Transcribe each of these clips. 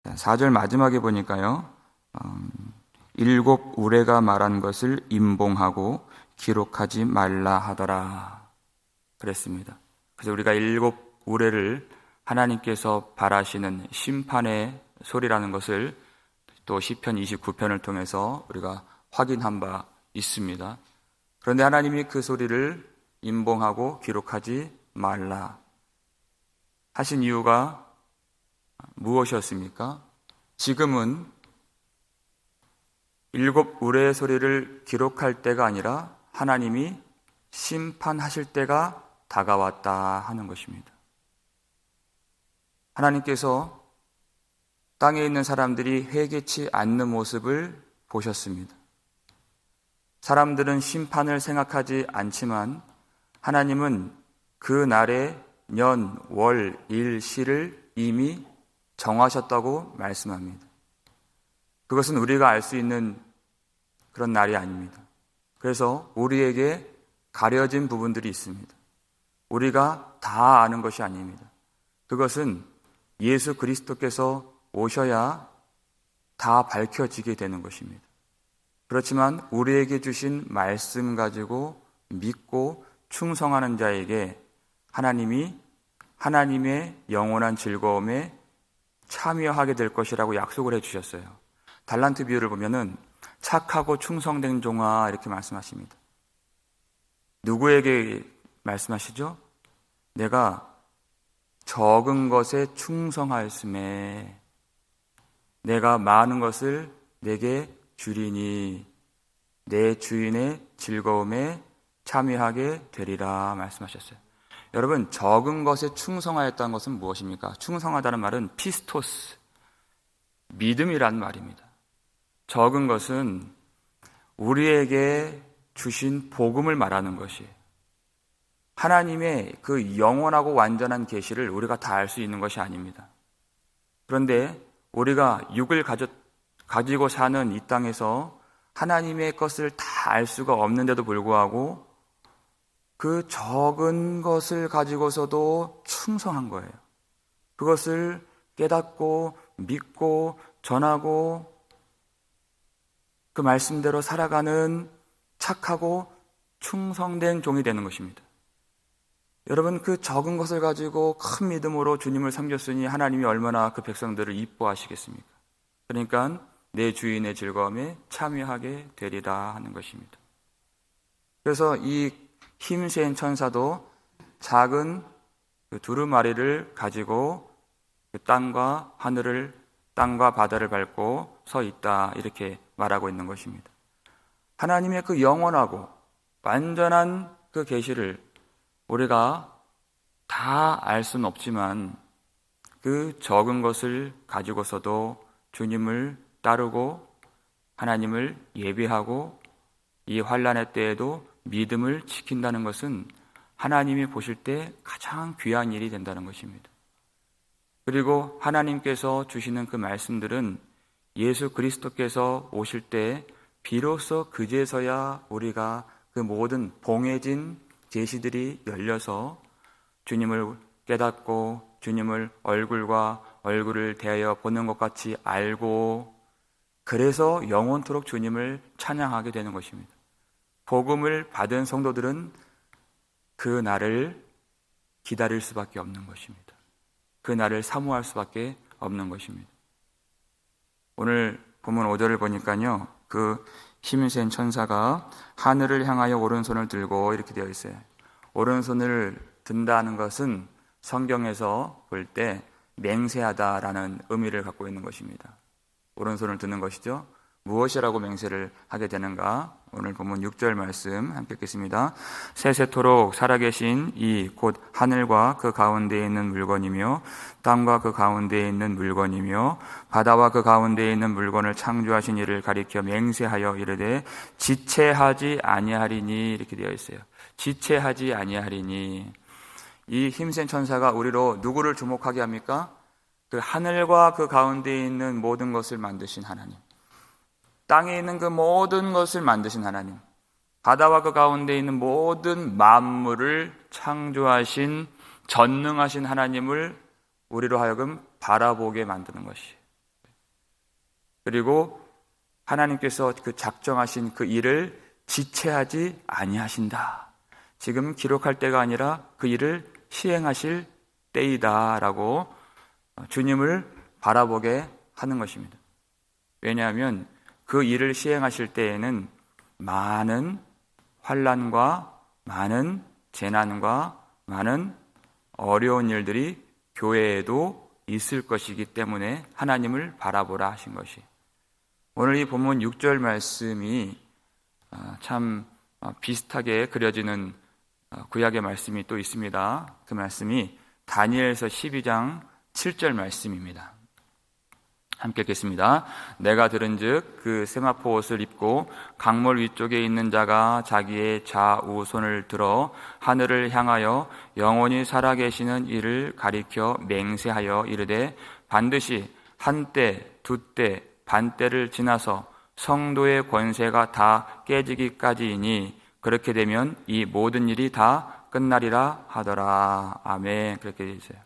4절 마지막에 보니까요, 일곱 우레가 말한 것을 임봉하고 기록하지 말라 하더라 그랬습니다. 그래서 우리가 일곱 우레를 하나님께서 바라시는 심판의 소리라는 것을 또 시편 29편을 통해서 우리가 확인한 바 있습니다. 그런데 하나님이 그 소리를 임봉하고 기록하지 말라 하신 이유가 무엇이었습니까? 지금은 일곱 우레의 소리를 기록할 때가 아니라 하나님이 심판하실 때가 다가왔다 하는 것입니다. 하나님께서 땅에 있는 사람들이 회개치 않는 모습을 보셨습니다. 사람들은 심판을 생각하지 않지만 하나님은 그 날의 년, 월, 일, 시를 이미 정하셨다고 말씀합니다. 그것은 우리가 알 수 있는 그런 날이 아닙니다. 그래서 우리에게 가려진 부분들이 있습니다. 우리가 다 아는 것이 아닙니다. 그것은 예수 그리스도께서 오셔야 다 밝혀지게 되는 것입니다. 그렇지만 우리에게 주신 말씀 가지고 믿고 충성하는 자에게 하나님이 하나님의 영원한 즐거움에 참여하게 될 것이라고 약속을 해주셨어요. 달란트 비유를 보면은 착하고 충성된 종아 이렇게 말씀하십니다. 누구에게 말씀하시죠? 내가 적은 것에 충성하였음에 내가 많은 것을 내게 주리니 내 주인의 즐거움에 참여하게 되리라 말씀하셨어요. 여러분, 적은 것에 충성하였다는 것은 무엇입니까? 충성하다는 말은 피스토스, 믿음이란 말입니다. 적은 것은 우리에게 주신 복음을 말하는 것이에요. 하나님의 그 영원하고 완전한 계시를 우리가 다 알 수 있는 것이 아닙니다. 그런데 우리가 육을 가지고 사는 이 땅에서 하나님의 것을 다 알 수가 없는데도 불구하고 그 적은 것을 가지고서도 충성한 거예요. 그것을 깨닫고 믿고 전하고 그 말씀대로 살아가는 착하고 충성된 종이 되는 것입니다. 여러분, 그 적은 것을 가지고 큰 믿음으로 주님을 섬겼으니 하나님이 얼마나 그 백성들을 이뻐하시겠습니까? 그러니까 내 주인의 즐거움에 참여하게 되리라 하는 것입니다. 그래서 이 힘센 천사도 작은 그 두루마리를 가지고 그 땅과 바다를 밟고 서 있다 이렇게 말하고 있는 것입니다. 하나님의 그 영원하고 완전한 그 계시를 우리가 다 알 수는 없지만 그 적은 것을 가지고서도 주님을 따르고 하나님을 예배하고 이 환난의 때에도 믿음을 지킨다는 것은 하나님이 보실 때 가장 귀한 일이 된다는 것입니다. 그리고 하나님께서 주시는 그 말씀들은 예수 그리스도께서 오실 때 비로소 그제서야 우리가 그 모든 봉해진 계시들이 열려서 주님을 깨닫고 주님을 얼굴과 얼굴을 대하여 보는 것 같이 알고 그래서 영원토록 주님을 찬양하게 되는 것입니다. 복음을 받은 성도들은 그 날을 기다릴 수밖에 없는 것입니다. 그 날을 사모할 수밖에 없는 것입니다. 오늘 본문 5절을 보니까요, 그 힘센 천사가 하늘을 향하여 오른손을 들고 이렇게 되어 있어요. 오른손을 든다는 것은 성경에서 볼 때 맹세하다라는 의미를 갖고 있는 것입니다. 오른손을 드는 것이죠. 무엇이라고 맹세를 하게 되는가? 오늘 본문 6절 말씀 함께 읽겠습니다. 세세토록 살아계신 이 곧 하늘과 그 가운데에 있는 물건이며 땅과 그 가운데에 있는 물건이며 바다와 그 가운데에 있는 물건을 창조하신 이를 가리켜 맹세하여 이르되 지체하지 아니하리니 이렇게 되어 있어요. 지체하지 아니하리니. 이 힘센 천사가 우리로 누구를 주목하게 합니까? 그 하늘과 그 가운데에 있는 모든 것을 만드신 하나님, 땅에 있는 그 모든 것을 만드신 하나님, 바다와 그 가운데 있는 모든 만물을 창조하신 전능하신 하나님을 우리로 하여금 바라보게 만드는 것이. 그리고 하나님께서 그 작정하신 그 일을 지체하지 아니하신다. 지금 기록할 때가 아니라 그 일을 시행하실 때이다라고 주님을 바라보게 하는 것입니다. 왜냐하면 그 일을 시행하실 때에는 많은 환난과 많은 재난과 많은 어려운 일들이 교회에도 있을 것이기 때문에 하나님을 바라보라 하신 것이. 오늘 이 본문 6절 말씀이 참 비슷하게 그려지는 구약의 말씀이 또 있습니다. 그 말씀이 다니엘서 12장 7절 말씀입니다. 함께 읽겠습니다. 내가 들은즉 그 세마포 옷을 입고 강물 위쪽에 있는 자가 자기의 좌우 손을 들어 하늘을 향하여 영원히 살아계시는 이를 가리켜 맹세하여 이르되 반드시 한때 두때 반때를 지나서 성도의 권세가 다 깨지기까지이니 그렇게 되면 이 모든 일이 다 끝나리라 하더라. 아멘. 그렇게 되어 있어요.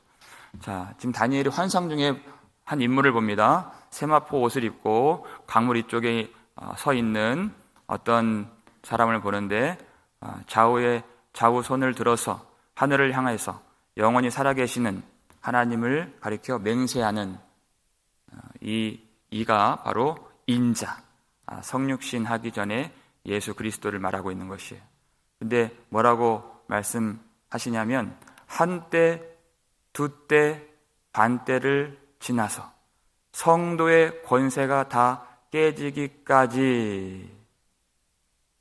자, 지금 다니엘이 환상 중에 한 인물을 봅니다. 세마포 옷을 입고 강물 이쪽에 서 있는 어떤 사람을 보는데 좌우 손을 들어서 하늘을 향해서 영원히 살아계시는 하나님을 가리켜 맹세하는 이가 바로 인자, 성육신 하기 전에 예수 그리스도를 말하고 있는 것이에요. 근데 뭐라고 말씀하시냐면 한때, 두때, 반때를 지나서 성도의 권세가 다 깨지기까지,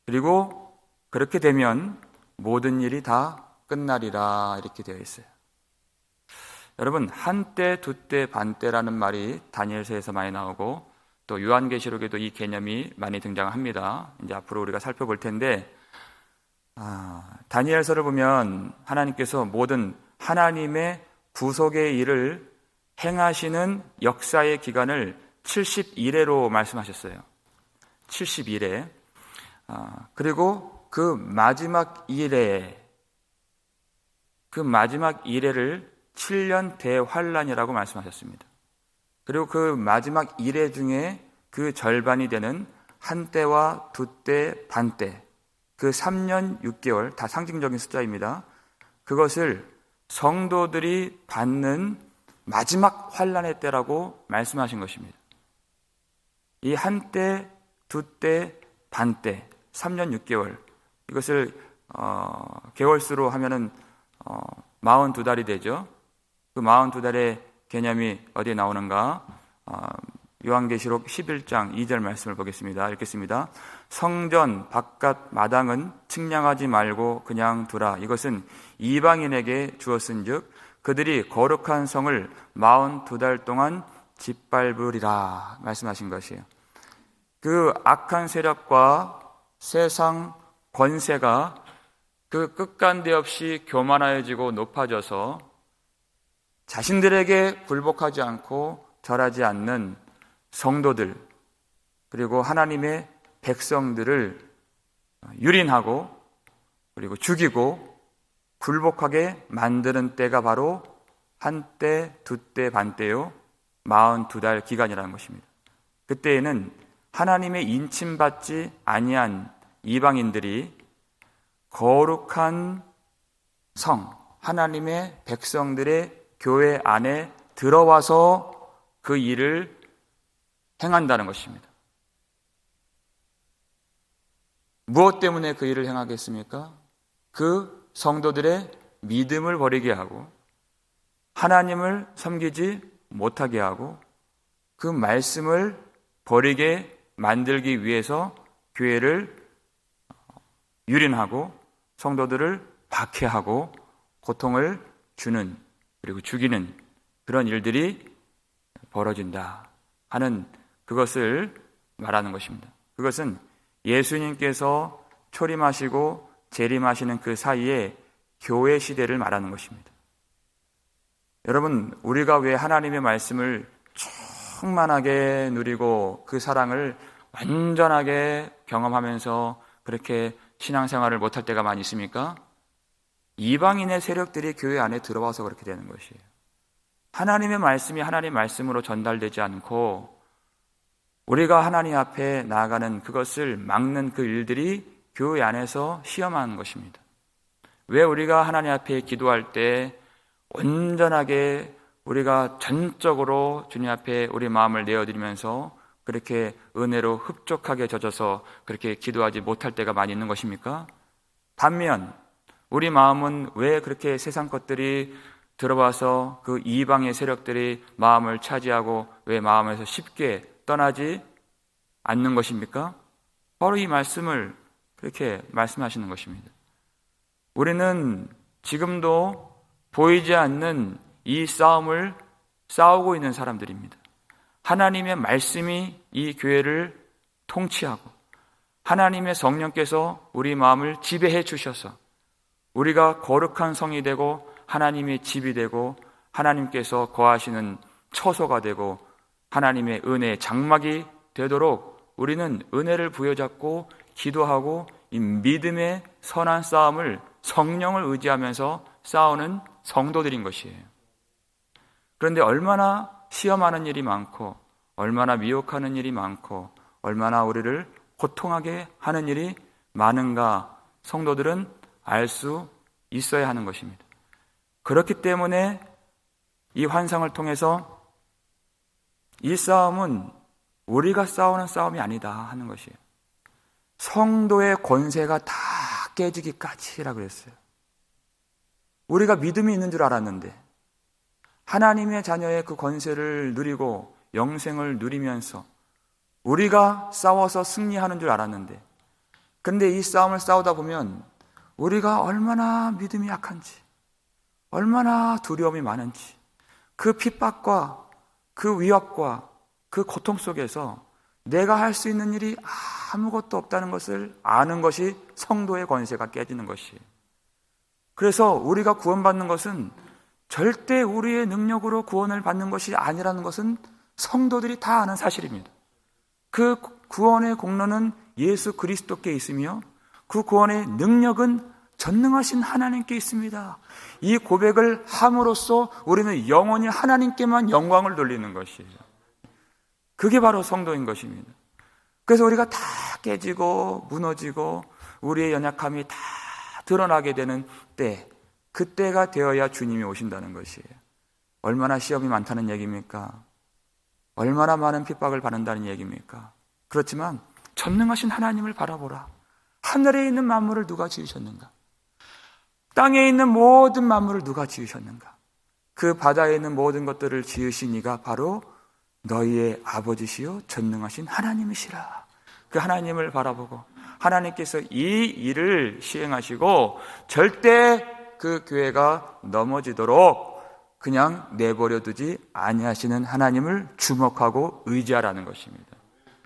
그리고 그렇게 되면 모든 일이 다 끝나리라 이렇게 되어 있어요. 여러분, 한때, 두때, 반때라는 말이 다니엘서에서 많이 나오고 또 요한계시록에도 이 개념이 많이 등장합니다. 이제 앞으로 우리가 살펴볼 텐데 다니엘서를 보면 하나님께서 모든 하나님의 구속의 일을 행하시는 역사의 기간을 70일에로 말씀하셨어요. 70일에. 그리고 그 마지막 일에를 7년 대환란이라고 말씀하셨습니다. 그리고 그 마지막 일회 중에 그 절반이 되는 한때와 두때, 반때, 그 3년 6개월, 다 상징적인 숫자입니다. 그것을 성도들이 받는 마지막 환란의 때라고 말씀하신 것입니다. 이 한때, 두때, 반때, 3년 6개월, 이것을 개월수로 하면은 42달이 되죠. 그 42달의 개념이 어디에 나오는가? 요한계시록 11장 2절 말씀을 보겠습니다. 읽겠습니다. 성전 바깥 마당은 측량하지 말고 그냥 두라. 이것은 이방인에게 주었은즉 그들이 거룩한 성을 42달 동안 짓밟으리라 말씀하신 것이에요. 그 악한 세력과 세상 권세가 그 끝간데 없이 교만하여지고 높아져서 자신들에게 굴복하지 않고 절하지 않는 성도들, 그리고 하나님의 백성들을 유린하고 그리고 죽이고 굴복하게 만드는 때가 바로 한때, 두때, 반때요 42달 기간이라는 것입니다. 그때에는 하나님의 인침받지 아니한 이방인들이 거룩한 성, 하나님의 백성들의 교회 안에 들어와서 그 일을 행한다는 것입니다. 무엇 때문에 그 일을 행하겠습니까? 그 성도들의 믿음을 버리게 하고 하나님을 섬기지 못하게 하고 그 말씀을 버리게 만들기 위해서 교회를 유린하고 성도들을 박해하고 고통을 주는, 그리고 죽이는 그런 일들이 벌어진다 하는 그것을 말하는 것입니다. 그것은 예수님께서 초림하시고 재림하시는 그 사이에 교회 시대를 말하는 것입니다. 여러분, 우리가 왜 하나님의 말씀을 충만하게 누리고 그 사랑을 완전하게 경험하면서 그렇게 신앙생활을 못할 때가 많이 있습니까? 이방인의 세력들이 교회 안에 들어와서 그렇게 되는 것이에요. 하나님의 말씀이 하나님의 말씀으로 전달되지 않고 우리가 하나님 앞에 나아가는 그것을 막는 그 일들이 교회 안에서 시험하는 것입니다. 왜 우리가 하나님 앞에 기도할 때 온전하게 우리가 전적으로 주님 앞에 우리 마음을 내어드리면서 그렇게 은혜로 흡족하게 젖어서 그렇게 기도하지 못할 때가 많이 있는 것입니까? 반면 우리 마음은 왜 그렇게 세상 것들이 들어와서 그 이방의 세력들이 마음을 차지하고 왜 마음에서 쉽게 떠나지 않는 것입니까? 바로 이 말씀을 그렇게 말씀하시는 것입니다. 우리는 지금도 보이지 않는 이 싸움을 싸우고 있는 사람들입니다. 하나님의 말씀이 이 교회를 통치하고 하나님의 성령께서 우리 마음을 지배해 주셔서 우리가 거룩한 성이 되고 하나님의 집이 되고 하나님께서 거하시는 처소가 되고 하나님의 은혜의 장막이 되도록 우리는 은혜를 부여잡고 기도하고 이 믿음의 선한 싸움을 성령을 의지하면서 싸우는 성도들인 것이에요. 그런데 얼마나 시험하는 일이 많고 얼마나 미혹하는 일이 많고 얼마나 우리를 고통하게 하는 일이 많은가 성도들은 알 수 있어야 하는 것입니다. 그렇기 때문에 이 환상을 통해서 이 싸움은 우리가 싸우는 싸움이 아니다 하는 것이에요. 성도의 권세가 다 깨지기까지라 그랬어요. 우리가 믿음이 있는 줄 알았는데 하나님의 자녀의 그 권세를 누리고 영생을 누리면서 우리가 싸워서 승리하는 줄 알았는데 근데 이 싸움을 싸우다 보면 우리가 얼마나 믿음이 약한지 얼마나 두려움이 많은지 그 핍박과 그 위협과 그 고통 속에서 내가 할 수 있는 일이 아무것도 없다는 것을 아는 것이 성도의 권세가 깨지는 것이에요. 그래서 우리가 구원받는 것은 절대 우리의 능력으로 구원을 받는 것이 아니라는 것은 성도들이 다 아는 사실입니다. 그 구원의 공로는 예수 그리스도께 있으며 그 구원의 능력은 전능하신 하나님께 있습니다. 이 고백을 함으로써 우리는 영원히 하나님께만 영광을 돌리는 것이에요. 그게 바로 성도인 것입니다. 그래서 우리가 다 깨지고 무너지고 우리의 연약함이 다 드러나게 되는 때, 그때가 되어야 주님이 오신다는 것이에요. 얼마나 시험이 많다는 얘기입니까? 얼마나 많은 핍박을 받는다는 얘기입니까? 그렇지만 전능하신 하나님을 바라보라. 하늘에 있는 만물을 누가 지으셨는가? 땅에 있는 모든 만물을 누가 지으셨는가? 그 바다에 있는 모든 것들을 지으신 이가 바로 너희의 아버지시요 전능하신 하나님이시라. 그 하나님을 바라보고 하나님께서 이 일을 시행하시고 절대 그 교회가 넘어지도록 그냥 내버려 두지 아니하시는 하나님을 주목하고 의지하라는 것입니다.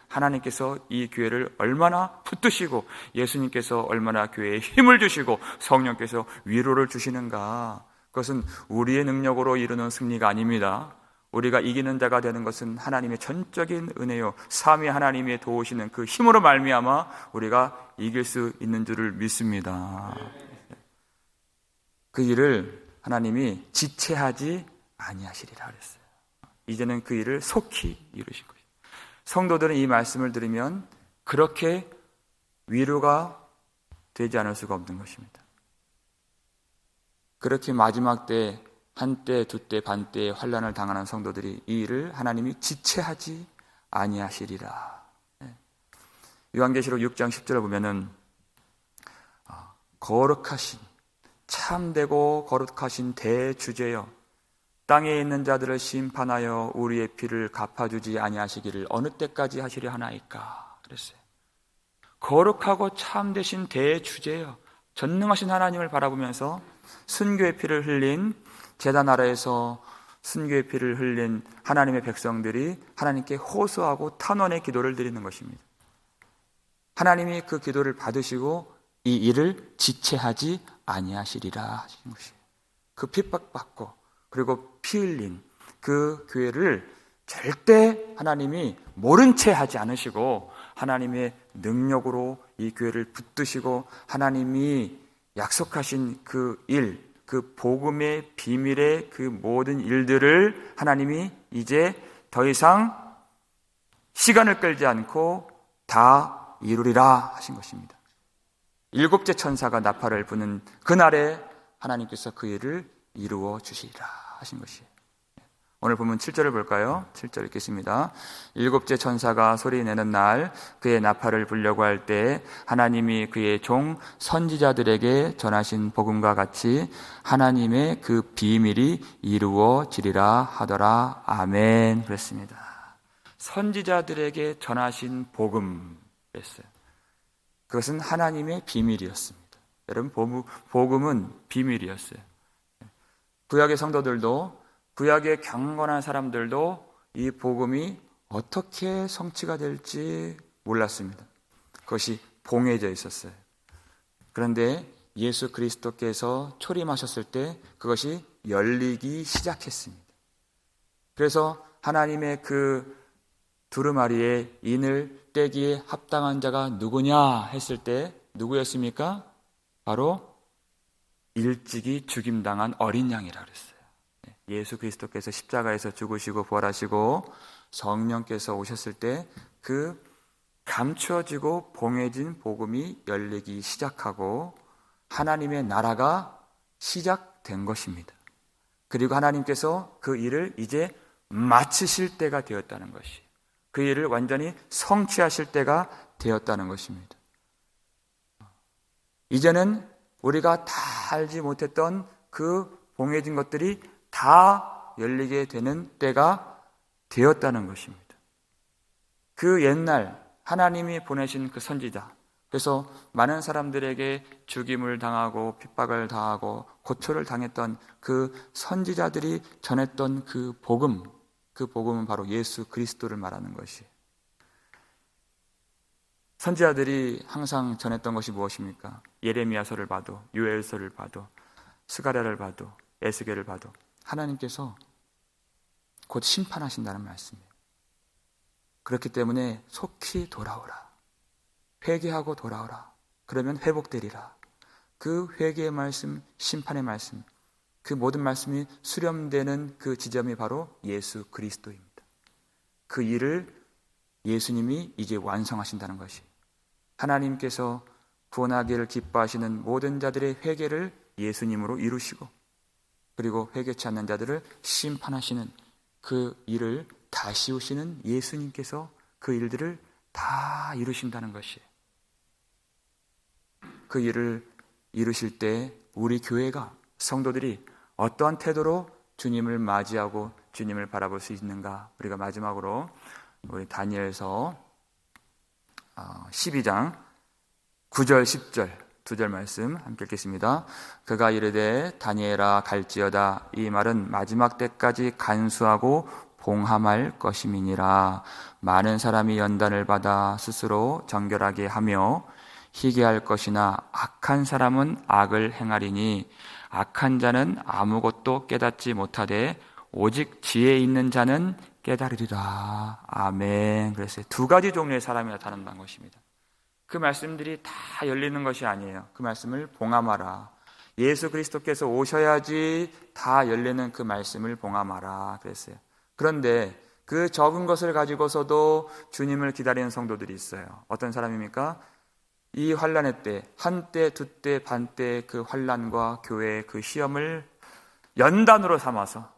하나님께서 이 교회를 얼마나 붙드시고 예수님께서 얼마나 교회에 힘을 주시고 성령께서 위로를 주시는가. 그것은 우리의 능력으로 이루는 승리가 아닙니다. 우리가 이기는 자가 되는 것은 하나님의 전적인 은혜요 삼위 하나님의 도우시는 그 힘으로 말미암아 우리가 이길 수 있는 줄을 믿습니다. 그 일을 하나님이 지체하지 아니하시리라 그랬어요. 이제는 그 일을 속히 이루실 것입니다. 성도들은 이 말씀을 들으면 그렇게 위로가 되지 않을 수가 없는 것입니다. 그렇게 마지막 때 한때, 두때, 반때의 환난을 당하는 성도들이 이 일을 하나님이 지체하지 아니하시리라. 요한계시록 6장 10절을 보면은 거룩하신 참되고 거룩하신 대주제여 땅에 있는 자들을 심판하여 우리의 피를 갚아주지 아니하시기를 어느 때까지 하시려 하나이까 그랬어요. 거룩하고 참되신 대주제여 전능하신 하나님을 바라보면서 순교의 피를 흘린 제단 아래에서 순교의 피를 흘린 하나님의 백성들이 하나님께 호소하고 탄원의 기도를 드리는 것입니다. 하나님이 그 기도를 받으시고 이 일을 지체하지 아니하시리라 하시는 것이에요. 그 핍박받고 그리고 피 흘린 그 교회를 절대 하나님이 모른 채 하지 않으시고 하나님의 능력으로 이 교회를 붙드시고 하나님이 약속하신 그 일, 그 복음의 비밀의 그 모든 일들을 하나님이 이제 더 이상 시간을 끌지 않고 다 이루리라 하신 것입니다. 일곱째 천사가 나팔을 부는 그날에 하나님께서 그 일을 이루어 주시리라 하신 것이에요. 오늘 보면 7절을 볼까요? 7절 읽겠습니다. 일곱째 천사가 소리내는 날 그의 나팔을 불려고 할 때 하나님이 그의 종 선지자들에게 전하신 복음과 같이 하나님의 그 비밀이 이루어지리라 하더라. 아멘. 그랬습니다. 선지자들에게 전하신 복음 그랬어요. 그것은 하나님의 비밀이었습니다. 여러분, 복음은 비밀이었어요. 구약의 성도들도, 구약의 경건한 사람들도 이 복음이 어떻게 성취가 될지 몰랐습니다. 그것이 봉해져 있었어요. 그런데 예수 그리스도께서 초림하셨을 때 그것이 열리기 시작했습니다. 그래서 하나님의 그 두루마리에 인을 떼기에 합당한 자가 누구냐 했을 때 누구였습니까? 바로 일찍이 죽임당한 어린 양이라 그랬어요. 예수 그리스도께서 십자가에서 죽으시고 부활하시고 성령께서 오셨을 때 그 감추어지고 봉해진 복음이 열리기 시작하고 하나님의 나라가 시작된 것입니다. 그리고 하나님께서 그 일을 이제 마치실 때가 되었다는 것이, 그 일을 완전히 성취하실 때가 되었다는 것입니다. 이제는 우리가 다 알지 못했던 그 봉해진 것들이 다 열리게 되는 때가 되었다는 것입니다. 그 옛날 하나님이 보내신 그 선지자, 그래서 많은 사람들에게 죽임을 당하고 핍박을 당하고 고초를 당했던 그 선지자들이 전했던 그 복음은 바로 예수 그리스도를 말하는 것이에요. 선지자들이 항상 전했던 것이 무엇입니까? 예레미야서를 봐도, 요엘서를 봐도, 스가랴를 봐도, 에스겔을 봐도 하나님께서 곧 심판하신다는 말씀이에요. 그렇기 때문에 속히 돌아오라. 회개하고 돌아오라. 그러면 회복되리라. 그 회개의 말씀, 심판의 말씀, 그 모든 말씀이 수렴되는 그 지점이 바로 예수 그리스도입니다. 그 일을 예수님이 이제 완성하신다는 것이, 하나님께서 구원하기를 기뻐하시는 모든 자들의 회개를 예수님으로 이루시고, 그리고 회개치 않는 자들을 심판하시는 그 일을 다 씌우시는 예수님께서 그 일들을 다 이루신다는 것이에요. 그 일을 이루실 때 우리 교회가, 성도들이 어떠한 태도로 주님을 맞이하고 주님을 바라볼 수 있는가? 우리가 마지막으로 우리 다니엘서 12장 9절 10절 두 절 말씀 함께 읽겠습니다. 그가 이르되 다니엘아 갈지어다. 이 말은 마지막 때까지 간수하고 봉함할 것임이니라. 많은 사람이 연단을 받아 스스로 정결하게 하며 희게할 것이나 악한 사람은 악을 행하리니 악한 자는 아무것도 깨닫지 못하되 오직 지혜 있는 자는 깨달으리라. 아멘. 그래서 두 가지 종류의 사람이 나타난다는 것입니다. 그 말씀들이 다 열리는 것이 아니에요. 그 말씀을 봉함하라. 예수 그리스도께서 오셔야지 다 열리는 그 말씀을 봉함하라 그랬어요. 그런데 그 적은 것을 가지고서도 주님을 기다리는 성도들이 있어요. 어떤 사람입니까? 이 환난의 때, 한때, 두때, 반때 그 환난과 교회의 그 시험을 연단으로 삼아서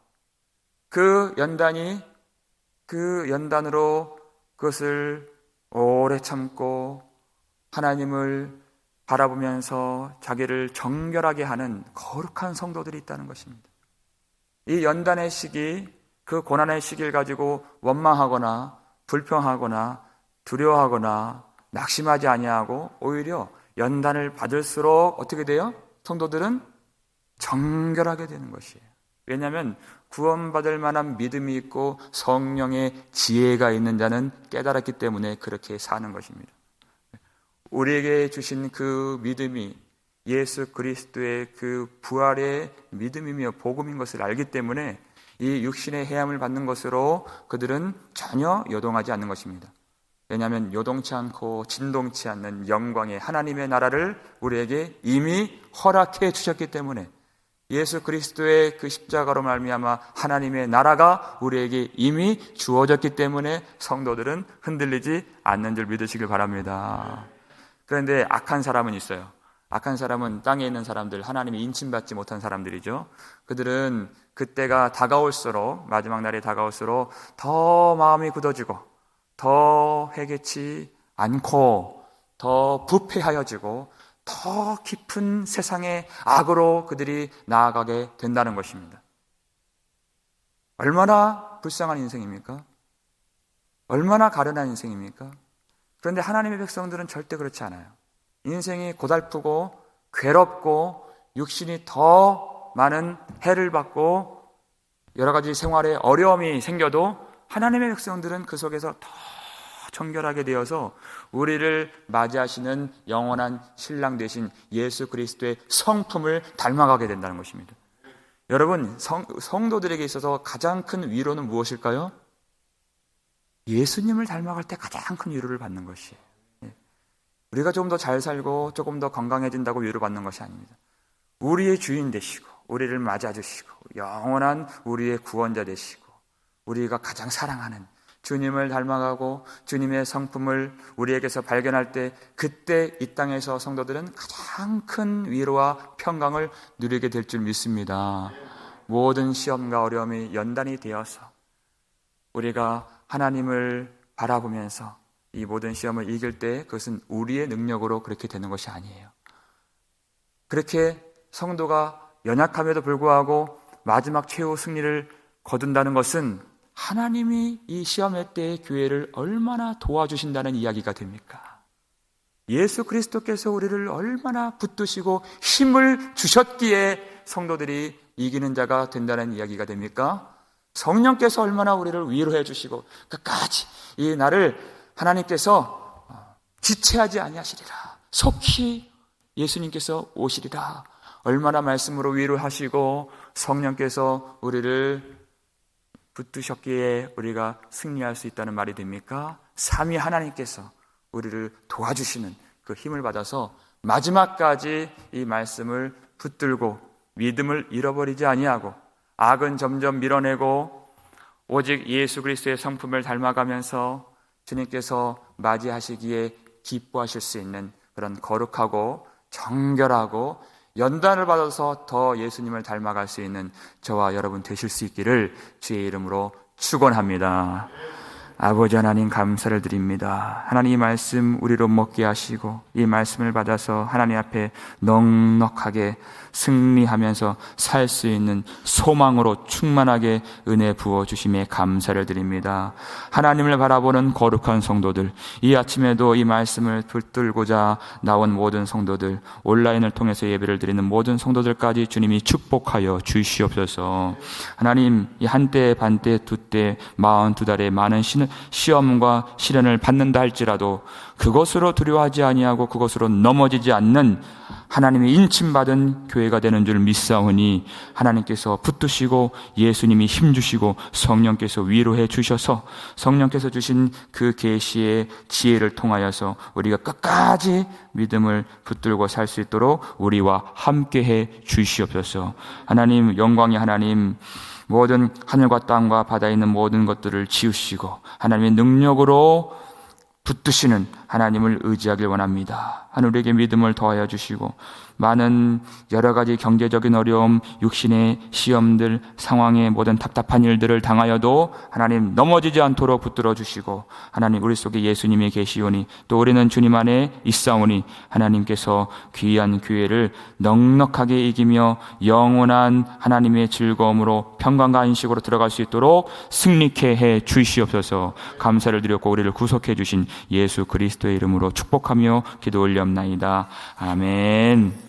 그 연단으로 그것을 오래 참고 하나님을 바라보면서 자기를 정결하게 하는 거룩한 성도들이 있다는 것입니다. 이 연단의 시기, 그 고난의 시기를 가지고 원망하거나 불평하거나 두려워하거나 낙심하지 아니하고 오히려 연단을 받을수록 어떻게 돼요? 성도들은 정결하게 되는 것이에요. 왜냐하면 구원받을 만한 믿음이 있고 성령의 지혜가 있는 자는 깨달았기 때문에 그렇게 사는 것입니다. 우리에게 주신 그 믿음이 예수 그리스도의 그 부활의 믿음이며 복음인 것을 알기 때문에 이 육신의 해함을 받는 것으로 그들은 전혀 요동하지 않는 것입니다. 왜냐하면 요동치 않고 진동치 않는 영광의 하나님의 나라를 우리에게 이미 허락해 주셨기 때문에 예수 그리스도의 그 십자가로 말미암아 하나님의 나라가 우리에게 이미 주어졌기 때문에 성도들은 흔들리지 않는 줄 믿으시길 바랍니다. 그런데 악한 사람은 있어요. 악한 사람은 땅에 있는 사람들, 하나님이 인침받지 못한 사람들이죠. 그들은 그때가 다가올수록, 마지막 날이 다가올수록 더 마음이 굳어지고 더 회개치 않고 더 부패하여지고 더 깊은 세상의 악으로 그들이 나아가게 된다는 것입니다. 얼마나 불쌍한 인생입니까? 얼마나 가련한 인생입니까? 그런데 하나님의 백성들은 절대 그렇지 않아요. 인생이 고달프고 괴롭고 육신이 더 많은 해를 받고 여러 가지 생활에 어려움이 생겨도 하나님의 백성들은 그 속에서 더 정결하게 되어서 우리를 맞이하시는 영원한 신랑 되신 예수 그리스도의 성품을 닮아가게 된다는 것입니다. 여러분, 성도들에게 있어서 가장 큰 위로는 무엇일까요? 예수님을 닮아갈 때 가장 큰 위로를 받는 것이에요. 우리가 조금 더 잘 살고 조금 더 건강해진다고 위로받는 것이 아닙니다. 우리의 주인 되시고 우리를 맞아주시고 영원한 우리의 구원자 되시고 우리가 가장 사랑하는 주님을 닮아가고 주님의 성품을 우리에게서 발견할 때 그때 이 땅에서 성도들은 가장 큰 위로와 평강을 누리게 될 줄 믿습니다. 모든 시험과 어려움이 연단이 되어서 우리가 하나님을 바라보면서 이 모든 시험을 이길 때 그것은 우리의 능력으로 그렇게 되는 것이 아니에요. 그렇게 성도가 연약함에도 불구하고 마지막 최후 승리를 거둔다는 것은 하나님이 이 시험의 때의 교회를 얼마나 도와주신다는 이야기가 됩니까? 예수 그리스도께서 우리를 얼마나 붙드시고 힘을 주셨기에 성도들이 이기는 자가 된다는 이야기가 됩니까? 성령께서 얼마나 우리를 위로해 주시고 끝까지 이 날을 하나님께서 지체하지 아니하시리라. 속히 예수님께서 오시리라. 얼마나 말씀으로 위로하시고 성령께서 우리를 붙드셨기에 우리가 승리할 수 있다는 말이 됩니까? 삼위 하나님께서 우리를 도와주시는 그 힘을 받아서 마지막까지 이 말씀을 붙들고 믿음을 잃어버리지 아니하고 악은 점점 밀어내고 오직 예수 그리스도의 성품을 닮아가면서 주님께서 맞이하시기에 기뻐하실 수 있는 그런 거룩하고 정결하고 연단을 받아서 더 예수님을 닮아갈 수 있는 저와 여러분 되실 수 있기를 주의 이름으로 축원합니다. 아버지 하나님 감사를 드립니다. 하나님 이 말씀 우리로 먹게 하시고 이 말씀을 받아서 하나님 앞에 넉넉하게 승리하면서 살 수 있는 소망으로 충만하게 은혜 부어주심에 감사를 드립니다. 하나님을 바라보는 거룩한 성도들, 이 아침에도 이 말씀을 붙들고자 나온 모든 성도들, 온라인을 통해서 예배를 드리는 모든 성도들까지 주님이 축복하여 주시옵소서. 하나님 이 한때 반때 두때 42달의 많은 시험과 시련을 받는다 할지라도 그것으로 두려워하지 아니하고 그것으로 넘어지지 않는 하나님의 인침받은 교회가 되는 줄 믿사오니 하나님께서 붙드시고 예수님이 힘주시고 성령께서 위로해 주셔서 성령께서 주신 그 계시의 지혜를 통하여서 우리가 끝까지 믿음을 붙들고 살 수 있도록 우리와 함께해 주시옵소서. 하나님 영광의 하나님, 모든 하늘과 땅과 바다에 있는 모든 것들을 지으시고 하나님의 능력으로 붙드시는 하나님을 의지하길 원합니다. 하늘에게 믿음을 더하여 주시고 많은 여러 가지 경제적인 어려움, 육신의 시험들, 상황의 모든 답답한 일들을 당하여도 하나님 넘어지지 않도록 붙들어 주시고 하나님 우리 속에 예수님이 계시오니 또 우리는 주님 안에 있사오니 하나님께서 귀한 교회를 넉넉하게 이기며 영원한 하나님의 즐거움으로 평강과 안식으로 들어갈 수 있도록 승리케 해 주시옵소서. 감사를 드렸고 우리를 구속해 주신 예수 그리스도의 이름으로 축복하며 기도 올리옵나이다. 아멘.